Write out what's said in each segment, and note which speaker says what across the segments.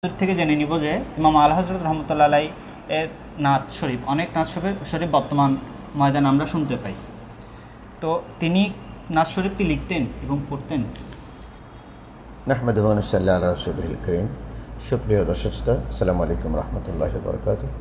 Speaker 1: থেকে জেনে নিব যে ইমাম আল হযরত রহমতুল্লাহ আলাই এর নাত শরীফ, অনেক নাত শরীফ বর্তমান ময়দানে আমরা শুনতে পাই। তো তিনি নাত শরীফ কি লিখতেন এবং পড়তেন?
Speaker 2: নাহমাদুহু ওয়া নুসাল্লি আলা রাসূলিল কারীম। সুপ্রিয় দর্শক শ্রোতা, আসসালামু আলাইকুম ওয়া রাহমাতুল্লাহি ওয়া বারাকাতুহু।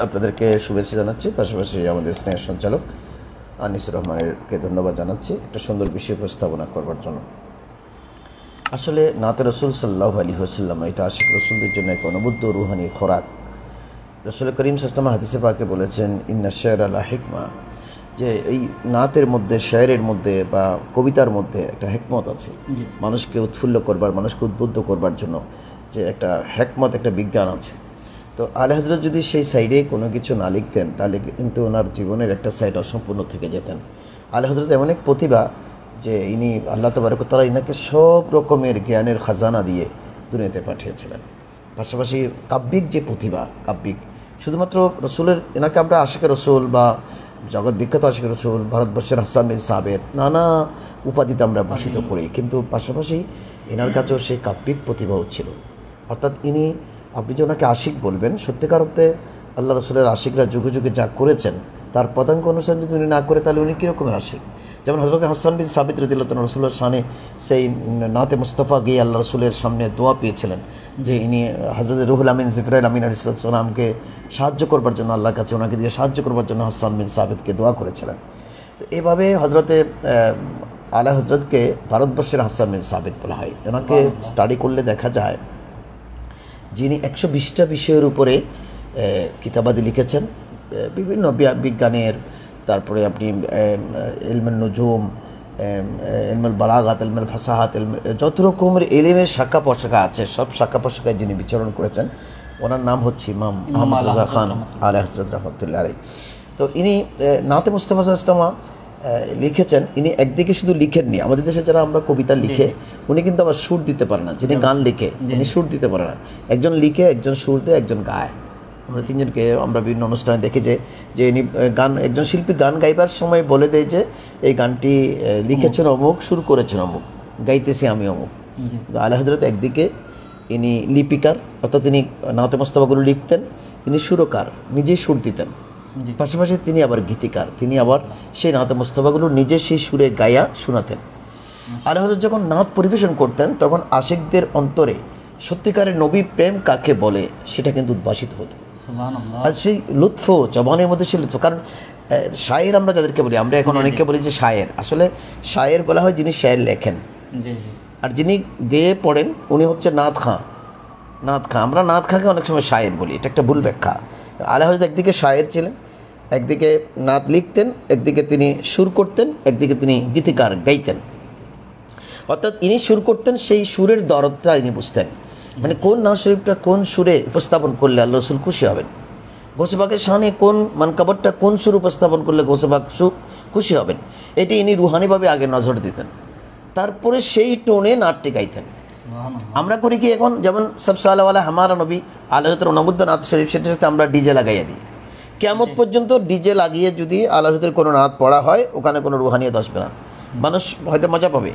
Speaker 2: আপনাদেরকে শুভেচ্ছা জানাচ্ছি, পাশাপাশি আমাদের স্নেহের সঞ্চালক আনিসুর রহমানকে ধন্যবাদ জানাচ্ছি একটা সুন্দর বিষয় উপস্থাপনা করবার জন্য। আসলে নাতে রসুল সাল্লাল্লাহু আলাইহি ওয়াসাল্লাম এটা আশিক রসুলদের জন্য এক অনুবুদ্ধ রুহানি খোরাক। রসুল করিম সাল্লাল্লাহু আলাইহি ওয়াসাল্লাম হাদিসে পাকে বলেছেন, ইন্না শায়রা লা হিকমা, যে এই নাতের মধ্যে, শায়রের মধ্যে বা কবিতার মধ্যে একটা হেকমত আছে, মানুষকে উৎফুল্ল করবার, মানুষকে উদ্বুদ্ধ করবার জন্য যে একটা হেকমত, একটা বিজ্ঞান আছে। তো আলে হযরত যদি সেই সাইডে কোনো কিছু না লিখতেন তাহলে কিন্তু ওনার জীবনের একটা সাইড অসম্পূর্ণ থেকে যেতেন। আলে হযরত এমন এক প্রতিভা যে ইনি আল্লাহ তাবারক ওয়া তাআলা ইনাকে সব রকমের জ্ঞানের খাজানা দিয়ে দুনিয়াতে পাঠিয়েছিলেন। পাশাপাশি কাব্যিক যে প্রতিভা, কাব্যিক শুধুমাত্র রসুলের, এনাকে আমরা আশিকে রসুল বা জগৎ বিখ্যাত আশিকে রসুল, ভারতবর্ষের হাসান বিন সাবেত, নানা উপাধিতে আমরা ভূষিত করি, কিন্তু পাশাপাশি এনার কাছেও সেই কাব্যিক প্রতিভাও ছিল। অর্থাৎ ইনি, আপনি যে ওনাকে আশিক বলবেন, সত্যিকার অর্থে আল্লাহ রসুলের আশিকরা যুগে যুগে যা করেছেন তার পদাঙ্ক অনুসারে যদি উনি না করে তাহলে উনি কীরকমের আশিক। যেমন হযরত হাসান বিন সাবিত রাদিয়াল্লাহু তাআলা রসুলের শানে সেই নাতে মুস্তাফা গিয়ে আল্লাহ রসুলের সামনে দোয়া পেয়েছিলেন যে ইনি হযরত রুহুল আমিন জিবরাইল আমিন আলাইহিস সালামকে সাহায্য করবার জন্য, আল্লাহর কাছে ওনাকে দিয়ে সাহায্য করবার জন্য হাসান বিন সাবিতকে দোয়া করেছিলেন। তো এভাবে হজরতে আলা হজরতকে ভারতবর্ষের হাসান বিন সাবিত বলা হয়। ওনাকে স্টাডি করলে দেখা যায় যিনি 120টা বিষয়ের উপরে কিতাবাদি লিখেছেন, বিভিন্ন বিজ্ঞানের, তারপরে আপনি ইলমুন নুজুম, ইলমুল বালাগাত, ইলমুল ফাসাহাত, যত রকমের ইলমের শাখা প্রশাখা আছে সব শাখা প্রশাখায় যিনি বিচরণ করেছেন, ওনার নাম হচ্ছে ইমাম আহমদ রাজা খান আলা হযরত রাহমাতুল্লাহ আলাইহি। তো ইনি নাতে মুস্তাফা সাল্লাল্লাহু লিখেছেন। ইনি একদিকে শুধু লিখেননি, আমাদের দেশে যারা আমরা কবিতা লিখে উনি কিন্তু আবার সুর দিতে পারে না, যিনি গান লিখে উনি সুর দিতে পারে না। একজন লিখে, একজন সুর দেয়, একজন গায়। আমরা তিনজনকে আমরা বিভিন্ন অনুষ্ঠানে দেখি যে ইনি গান, একজন শিল্পী গান গাইবার সময় বলে দেয় যে এই গানটি লিখেছেন অমুক, সুর করেছেন অমুক, গাইতেছি আমি অমুক। আলা হযরত একদিকে ইনি লিপিকার, অর্থাৎ তিনি নাতে মুস্তাফাগুলো লিখতেন, তিনি সুরকার, নিজেই সুর দিতেন। পাশাপাশি তিনি আবার গীতিকার, তিনি আবার সেই নাতে মুস্তাফাগুলো নিজে সেই সুরে গায়া শোনাতেন। আলা হযরত যখন নাত পরিবেশন করতেন তখন আশিকদের অন্তরে সত্যিকারের নবী প্রেম কাকে বলে সেটা কিন্তু উদ্ভাসিত হতো। আর সেই লুৎফ, জবানের মধ্যে সেই লুৎফ, কারণ শায়ের আমরা যাদেরকে বলি, আমরা এখন অনেককে বলি যে শায়ের, আসলে শায়ের বলা হয় যিনি শায়ের লেখেন, আর যিনি গেয়ে পড়েন উনি হচ্ছে নাত খাঁ। নাত খাঁ, আমরা নাত খাঁকে অনেক সময় শায়ের বলি, এটা একটা ভুল ব্যাখ্যা। আলা হযরত একদিকে শায়ের ছিলেন, একদিকে নাত লিখতেন, একদিকে তিনি সুর করতেন, একদিকে তিনি গীতিকার, গাইতেন। অর্থাৎ ইনি সুর করতেন, সেই সুরের দরদটা ইনি বুঝতেন, মানে কোন নাত শরীফটা কোন সুরে উপস্থাপন করলে আল্লাহ রসুল খুশি হবেন, গোসবাকের শানে কোন মানকাবরটা কোন সুর উপস্থাপন করলে গোসবাক খুশি হবেন, এটি ইনি রুহানিভাবে আগে নজর দিতেন, তারপরে সেই টোনে নাটটি গাইতেন। আমরা করি কি এখন, যেমন সব সালাওয়ালা হামারা নবী আলা হযরতের অনবদ্য নাত শরীফ, সেটার সাথে আমরা ডিজে লাগাইয়া দিই। কিয়ামত পর্যন্ত ডিজে লাগিয়ে যদি আলা হযরতের কোনো নাত পড়া হয় ওখানে কোনো রুহানিয়ত আসবে না। মানুষ হয়তো মজা পাবে,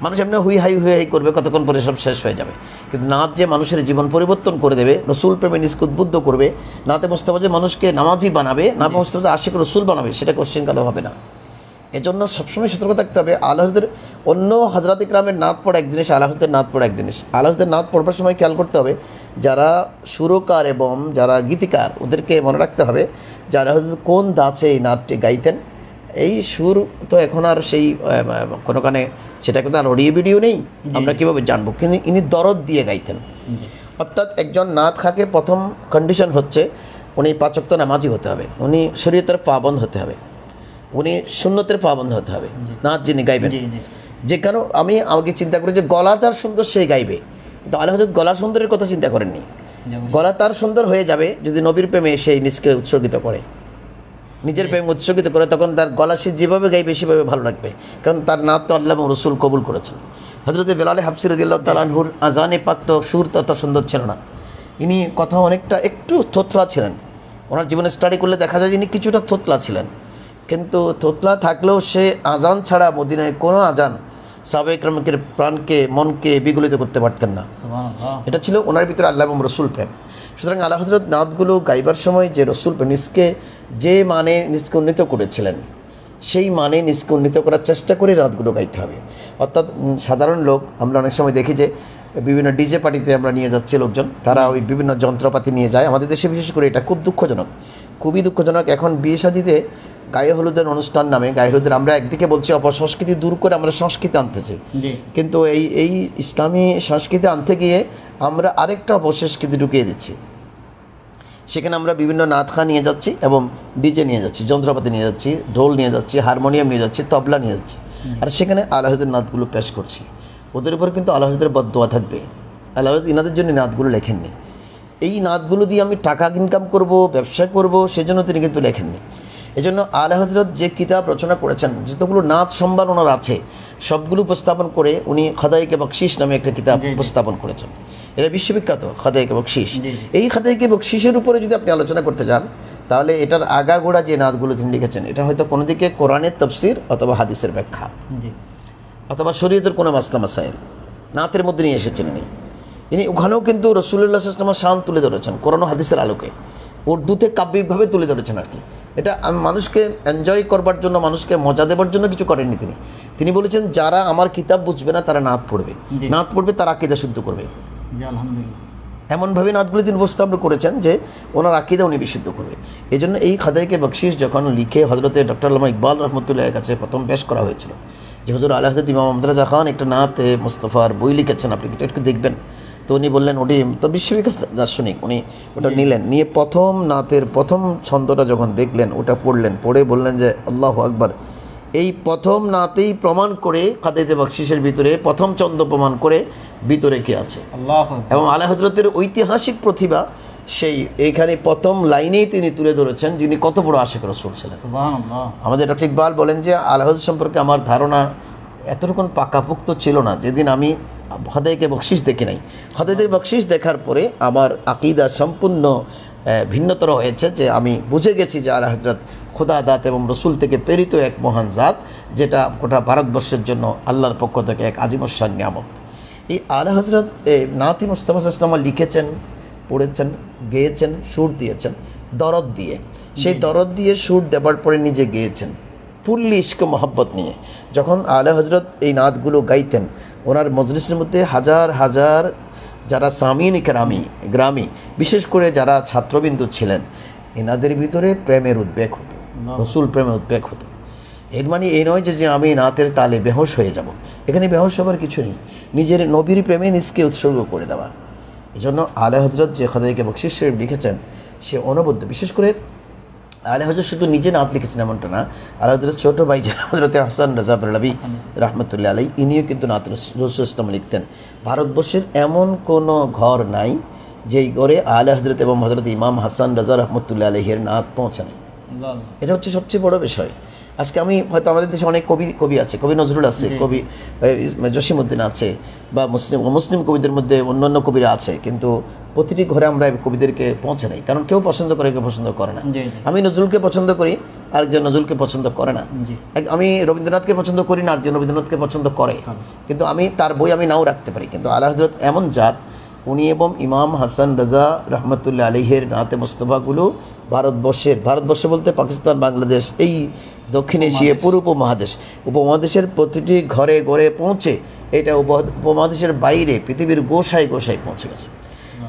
Speaker 2: মানুষ এমনি হুই হাই করবে, কতক্ষণ পরে সব শেষ হয়ে যাবে, কিন্তু নাত যে মানুষের জীবন পরিবর্তন করে দেবে, রসুল প্রেমে নিজকে উদ্বুদ্ধ করবে, নাতে মুস্তাফা যে মানুষকে নামাজি বানাবে, নাতে মুস্তাফা যে আশিক রসুল বানাবে, সেটা কোশ্চেনকালও হবে না। এজন্য সবসময় সতর্ক থাকতে হবে। আলা হযরতের অন্য হযরত ইকরামের নাত পড়া এক জিনিস, আলা হযরতের নাত পড়া এক জিনিস। আলা হযরতের নাত পড়বার সময় খেয়াল করতে হবে যারা সুরকার এবং যারা গীতিকার ওদেরকে মনে রাখতে হবে যে আলা হযরত কোন ধাঁচে এই নাতটি গাইতেন। এই সুর তো এখন আর সেই কোনোখানে সেটা কিন্তু আর অডিও ভিডিও নেই, আমরা কীভাবে জানবো, কিন্তু ইনি দরদ দিয়ে গাইতেন। অর্থাৎ একজন নাত খাকে প্রথম কন্ডিশন হচ্ছে উনি 5 ওয়াক্ত নামাজি হতে হবে, উনি শরীয়তের পাবন্দ হতে হবে, উনি সুন্নতের পাবন্দ হতে হবে, নাত যিনি গাইবেন। যে কেন আমি আগে চিন্তা করি যে গলা তার সুন্দর সেই গাইবে, কিন্তু আলা হযরত গলা সুন্দরের কথা চিন্তা করেননি। গলা তার সুন্দর হয়ে যাবে যদি নবীর প্রেমে সেই নিজকে উৎসর্গিত করে, নিজের প্রেম উৎসর্গিত করে, তখন তার গলা সে যেভাবে গাইবে সেভাবে ভালো লাগবে, কারণ তার নাত তো আল্লাহ এবং রসুল কবুল করেছেন। হযরত বেলাল হাফসি রাদিয়াল্লাহু তাআলা আনহুর আজানে পাক তো সুর তত সুন্দর ছিল না, ইনি কথা অনেকটা একটু থোতলা ছিলেন। ওনার জীবনে স্টাডি করলে দেখা যায় ইনি কিছুটা থোতলা ছিলেন, কিন্তু থোতলা থাকলেও সে আজান ছাড়া মদিনায় কোনো আজান সাহাবা ইকরামের প্রাণকে মনকে বিগলিত করতে পারতেন না।
Speaker 1: সুবহানাল্লাহ।
Speaker 2: এটা ছিল ওনার ভিতরে আল্লাহ এবং রসুল প্রেম। সুতরাং আলা হযরত নাতগুলো গাইবার সময় যে রসুল প্রেম যে মানে নিজকে উন্নীত করেছিলেন, সেই মানে নিজকে উন্নীত করার চেষ্টা করে নাতগুলো গাইতে হবে। অর্থাৎ সাধারণ লোক আমরা অনেক সময় দেখি যে বিভিন্ন ডিজে পার্টিতে আমরা নিয়ে যাচ্ছি লোকজন, তারা ওই বিভিন্ন যন্ত্রপাতি নিয়ে যায়। আমাদের দেশে বিশেষ করে এটা খুব দুঃখজনক, খুবই দুঃখজনক। এখন বিয়ে শাদিতে গায়ে হলুদের অনুষ্ঠান নামে গায়ে হলুদের আমরা একদিকে বলছি অপসংস্কৃতি দূর করে আমরা সংস্কৃতি আনতেছি, কিন্তু এই ইসলামী সংস্কৃতি আনতে গিয়ে আমরা আরেকটা অপসংস্কৃতি ঢুকিয়ে দিচ্ছি। সেখানে আমরা বিভিন্ন নাতখা নিয়ে যাচ্ছি এবং ডিজে নিয়ে যাচ্ছি, যন্ত্রপাতি নিয়ে যাচ্ছি, ঢোল নিয়ে যাচ্ছি, হারমোনিয়াম নিয়ে যাচ্ছি, তবলা নিয়ে যাচ্ছি, আর সেখানে আলা হযরতের নাতগুলো পেশ করছি। ওদের উপর কিন্তু আলা হযরতের বদদোয়া থাকবে। আলা হযরত ইনাদের জন্য নাতগুলো লেখেননি। এই নাতগুলো দিয়ে আমি টাকা ইনকাম করব, ব্যবসা করব, সেজন্য তিনি কিন্তু লেখেননি। এজন্য আলা হযরত যে কিতাব রচনা করেছেন, যতগুলো নাত সম্ভার ওনার আছে সবগুলো উপস্থাপন করে উনি খাদাইকে বকশিশ নামে একটা কিতাব উপস্থাপন করেছেন। এটা বিশ্ববিখ্যাত খাদাইকে বকশিশ। এই খাদাইকে বকশিশের উপরে যদি আপনি আলোচনা করতে যান, তাহলে এটার আগাগোড়া যে নাতগুলো তিনি লিখেছেন, এটা হয়তো কোনো দিকে কোরআনের তাফসীর অথবা হাদিসের ব্যাখ্যা অথবা শরীয়তের কোনো মাসলা মাসাইল নাতের মধ্যে নিয়ে এসেছেন। তিনি ওখানেও কিন্তু রাসূলুল্লাহ সাল্লাল্লাহু আলাইহি ওয়াসাল্লামের শান তুলে ধরেছেন, কোরআন ও হাদিসের আলোকে উর্দুতে কাব্যিকভাবে তুলে ধরেছেন আর কি। এটা মানুষকে এনজয় করবার জন্য, মানুষকে মজা দেবার জন্য কিছু করেননি তিনি। তিনি বলেছেন যারা আমার কিতাব বুঝবে না তারা নাত পড়বে, নাত পড়বে তারা আকীদা শুদ্ধ করবে। এমনভাবে নাতগুলি তিনি উপস্থাপন করেছেন যে ওনার আকীদা উনি বিশুদ্ধ করবে। এই জন্য এই খাদাইকে বকশিশ যখন লিখে হযরতে ডক্টর আল্লামা ইকবাল রহমতুল্লাহের কাছে প্রথম পেশ করা হয়েছিল, যে হুজুর আলা হযরত ইমাম আহমদ রাজা খান একটা নাতে মুস্তাফার বই লিখেছেন, আপনি একটু দেখবেন। তো উনি বললেন, ওটি তো বিশ্ববিখ্যাত দার্শনিক, উনি ওটা নিলেন, নিয়ে প্রথম নাতের প্রথম ছন্দটা যখন দেখলেন ওটা পড়লেন, পড়ে বললেন যে আল্লাহু আকবার। এই প্রথম নাতেই প্রমাণ করে খাদাইতে বকশিশের ভিতরে প্রথম ছন্দ প্রমাণ করে ভিতরে কি আছে এবং আলা হযরতের ঐতিহাসিক প্রতিভা সেই এইখানে প্রথম লাইনেই তিনি তুলে ধরেছেন যিনি কত বড় আশিক রাসূল ছিলেন। আমাদের ডক্টর ইকবাল বলেন যে আলা হযরত সম্পর্কে আমার ধারণা এতটুকু পাকাপোক্ত ছিল না যেদিন আমি খাদাইকে বকশিশ দেখি নাই। খাদাইকে বকশিশ দেখার পরে আমার আকীদা সম্পূর্ণ ভিন্নতর হয়েছে, যে আমি বুঝে গেছি যে আলা হযরত খোদা দাত এবং রসুল থেকে প্রেরিত এক মহান জাত, যেটা গোটা ভারতবর্ষের জন্য আল্লাহর পক্ষ থেকে এক আজিমুশান নিয়ামত। এই আলা হযরত নাতি মুস্তাফা সাল্লাল্লাহু লিখেছেন, পড়েছেন, গেয়েছেন, সুর দিয়েছেন দরদ দিয়ে। সেই দরদ দিয়ে সুর দেবার পরে নিজে গেয়েছেন ফুল্লি ইশক মোহাব্বত নিয়ে। যখন আলা হযরত এই নাতগুলো গাইতেন, ওনার মজলিসের মধ্যে হাজার হাজার যারা সামিন গ্রামী বিশেষ করে যারা ছাত্রবিন্দু ছিলেন, এনাদের ভিতরে প্রেমের উদ্বেগ হতো, রসুল প্রেমের উদ্বেগ হতো। এর মানে এই নয় যে আমি নাতের তালে বেহোশ হয়ে যাব, এখানে বেহোশ হবার কিছু নেই, নিজের নবীর প্রেমে নিজকে উৎসর্গ করে দেওয়া। এই জন্য আলা হযরত যে খাদাইকে বকশিশ শরীফ লিখেছেন সে অনবদ্য। বিশেষ করে আলা হযরত শুধু নিজে নাত লিখেছেন এমনটা না, আলা হযরত ছোটো ভাই হযরতে হাসান রাজা বেরলভী রহমতুল্লাহ আলাইহি ইনিও কিন্তু নাত রসুল ইসলাম লিখতেন। ভারতবর্ষের এমন কোনো ঘর নাই যেই ঘরে আলা হযরত এবং হযরত ইমাম হাসান রাজা রহমতুল্লাহ আলাইহির নাত পৌঁছায়। এটা হচ্ছে সবচেয়ে বড় বিষয়। আজকে আমি হয়তো আমাদের দেশে অনেক কবি আছে, কবি নজরুল আছে, কবি জসিমউদ্দিন আছে, বা মুসলিম কবিদের মধ্যে অন্যান্য কবিরা আছে, কিন্তু প্রতিটি ঘরে আমরা কবিদেরকে পৌঁছে নাই, কারণ কেউ পছন্দ করে, কেউ পছন্দ করে না। আমি নজরুলকে পছন্দ করি, আরেকজন নজরুলকে পছন্দ করে না। আমি রবীন্দ্রনাথকে পছন্দ করি না, আরেকজন রবীন্দ্রনাথকে পছন্দ করে, কিন্তু আমি তার বই আমি নাও রাখতে পারি। কিন্তু আলা হযরত এমন জাত, উনি এবং ইমাম হাসান রাজা রহমতুল্লাহ আলাইহির নাতে মুস্তাফাগুলো ভারতবর্ষ বলতে পাকিস্তান, বাংলাদেশ, এই দক্ষিণ এশিয়া পুরো উপমহাদেশের প্রতিটি ঘরে ঘরে পৌঁছে, এটা উপমহাদেশের বাইরে পৃথিবীর গোসায় পৌঁছে গেছে।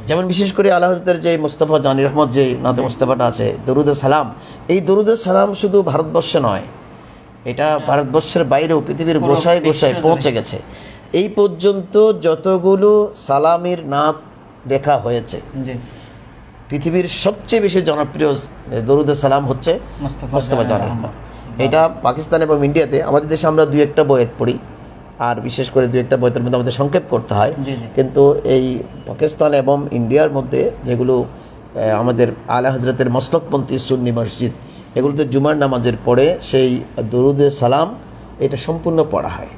Speaker 2: যেমন বিশেষ করে আলা হযরতের যে মুস্তাফা জানি রহমত যে নাতে মুস্তাফাটা আছে, দরুদ সালাম, এই দরুদ সালাম শুধু ভারতবর্ষে নয়, এটা ভারতবর্ষের বাইরেও পৃথিবীর গোসায় পৌঁছে গেছে। এই পর্যন্ত যতগুলো সালামির নাত লেখা হয়েছে, পৃথিবীর সবচেয়ে বেশি জনপ্রিয় দরুদ সালাম হচ্ছে মুস্তাফা জানি রহমত। এটা পাকিস্তান এবং ইন্ডিয়াতে, আমাদের দেশে আমরা দুই একটা বয়েত পড়ি, আর বিশেষ করে দুই একটা বয়েতের মধ্যে আমাদের সংক্ষেপ করতে হয়, কিন্তু এই পাকিস্তান এবং ইন্ডিয়ার মধ্যে যেগুলো আমাদের আলা হযরতের মসলকপন্থী সুন্নি মসজিদ, এগুলোতে জুমার নামাজের পরে সেই দরুদ সালাম এটা সম্পূর্ণ পড়া হয়,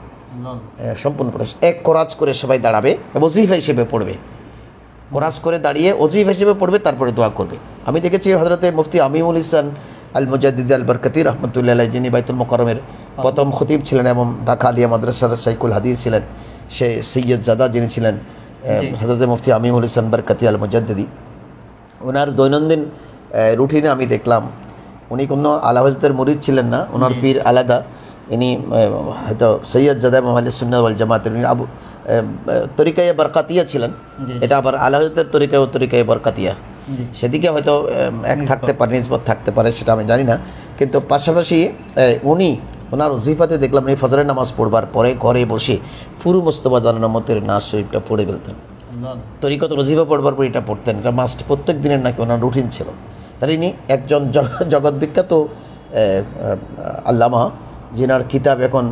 Speaker 2: সম্পূর্ণ পড়া। এক কোরাজ করে সবাই দাঁড়াবে, ওজিফা হিসেবে পড়বে, কোরাজ করে দাঁড়িয়ে ওজিফা হিসেবে পড়বে, তারপরে দোয়া করবে। আমি দেখেছি হযরতে মুফতি আমিনুল ইহসান আল মুজাদ্দিদ আল বরকতি রহমতুল্লাহ আলাইহি, যিনি বাইতুল মুকাররমের প্রথম খতিব ছিলেন এবং ঢাকা আলিয়া মাদ্রাসার শাইখুল হাদিস ছিলেন সে সৈয়দ জাদা, যিনি ছিলেন হযরত মুফতি আমিনুল ইসলাম বরকতি আল মুজাদ্দিদি। ওনার দৈনন্দিন রুটিনে আমি দেখলাম উনি কোনো আলা হযরতের মুরিদ ছিলেন না, ওনার পীর আলাদা। ইনি হয়তো সৈয়দ জাদা এবং আহলে সুন্নাহ ওয়াল জামাতের আবু তরিকায়ে বরকাতিয়া ছিলেন। এটা আবার আলা হযরতের তরিকায় ও তরিকায়ে বরকাতিয়া, সেদিকে হয়তো এক থাকতে পারে, নিসবত থাকতে পারে, সেটা আমি জানি না। কিন্তু পাশাপাশি উনি ওনার ওজিফাতে দেখলাম উনি ফজরের নামাজ পড়বার পরে ঘরে বসে পুরো মুস্তফা জানানোমতের নাজ শরীফটা পড়ে ফেলতেন। তরিকত ওজিফা পড়বার পর এটা পড়তেন, এটা মাস্ট প্রত্যেক দিনের নাকি ওনার রুটিন ছিল। তাহলে ইনি একজন জগৎ বিখ্যাত আল্লামা, যিনার কিতাব এখন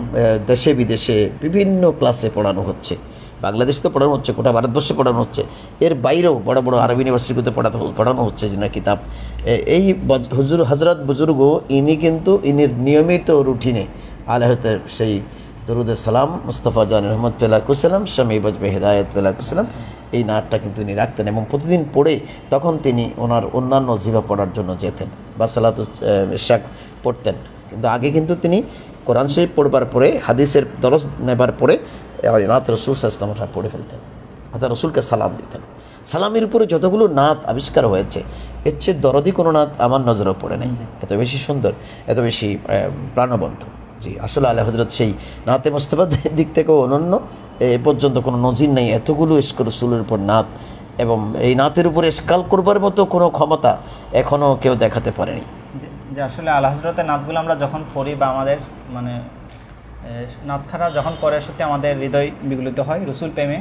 Speaker 2: দেশে বিদেশে বিভিন্ন ক্লাসে পড়ানো হচ্ছে। বাংলাদেশে তো পড়ানো হচ্ছে, গোটা ভারতবর্ষে পড়ানো হচ্ছে, এর বাইরেও বড় বড় আরব ইউনিভার্সিটিতে পড়ানো হচ্ছে যিনার কিতাব। এই হজরত বুজুর্গ ইনি কিন্তু ইনির নিয়মিত রুটিনে আল্লাহর সেই দরুদ সালাম মুস্তফা জান রহমত পেলাকুসালাম শামী বজবে হেদায়ত পেলাকুসালাম এই নাটটা কিন্তু ইনি রাখতেন এবং প্রতিদিন পড়ে তখন তিনি ওনার অন্যান্য জিভা পড়ার জন্য যেতেন বা সালাত ইশাক পড়তেন। কিন্তু আগে কিন্তু তিনি কোরআন শরীফ পড়বার পরে, হাদিসের দরস নেবার পরে নাত রসুল সাল্লাল্লাহু আলাইহি পড়ে ফেলতেন, অর্থাৎ রসুলকে সালাম দিতেন। সালামের উপরে যতগুলো নাত আবিষ্কার হয়েছে এর চেয়ে দরদি কোনো নাত আমার নজরেও পড়ে নাই, এত বেশি সুন্দর, এত বেশি প্রাণবন্ত। জি, আসলে আলা হযরত সেই নাতে মুস্তাফার দিক থেকেও অনন্য, এ পর্যন্ত কোনো নজির নেই এতগুলো ইশক রসুলের উপর নাত, এবং এই নাতের উপরে ইশকাল করবার মতো কোনো ক্ষমতা এখনও কেউ দেখাতে পারেনি।
Speaker 1: যে আসলে আলা হযরতের নাতগুলো আমরা যখন পড়ি বা আমাদের মানে নাতখারা যখন পড়ে সত্যি আমাদের হৃদয় বিগলিত হয় রসুল প্রেমে।